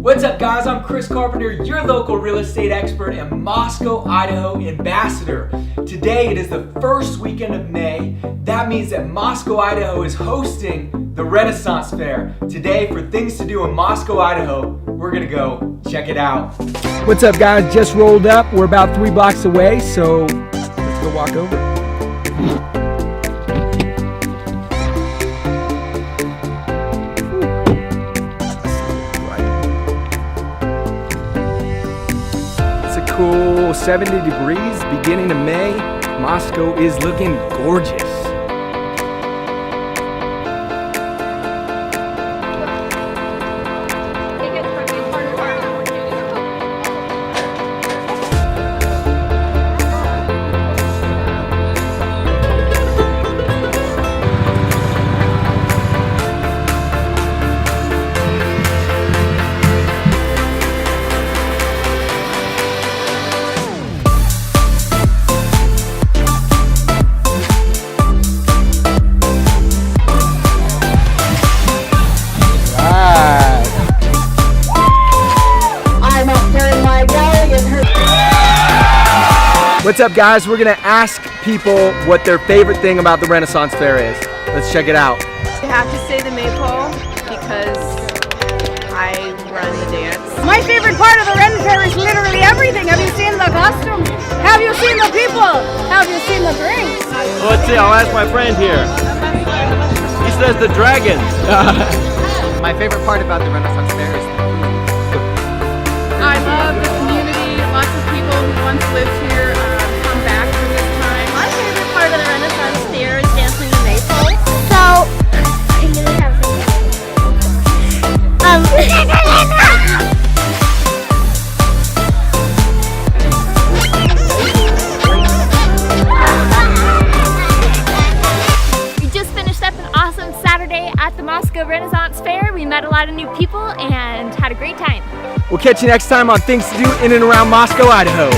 What's up guys, I'm Chris Carpenter, your local real estate expert and Moscow, Idaho ambassador. Today it is the first weekend of May. That means that Moscow, Idaho is hosting the Renaissance Fair. Today for things to do in Moscow, Idaho, we're gonna go check it out. What's up guys, just rolled up. We're about 3 blocks away, so let's go walk over. Cool 70 degrees, beginning of May. Moscow is looking gorgeous. What's up guys, we're gonna ask people what their favorite thing about the Renaissance Fair is. Let's check it out. I have to say the maypole because I run the dance. My favorite part of the Ren Fair is literally everything. Have you seen the costumes? Have you seen the people? Have you seen the drinks? Well, let's see, I'll ask my friend here. He says the dragons. My favorite part about the Renaissance Fair is I love the community. Lots of people who once lived here come back for this time. My favorite part of the Renaissance Fair is dancing the maypole. So, I'm gonna have We just finished up an awesome Saturday at the Moscow Renaissance Fair. We met a lot of new people and had a great time. We'll catch you next time on Things to Do in and around Moscow, Idaho.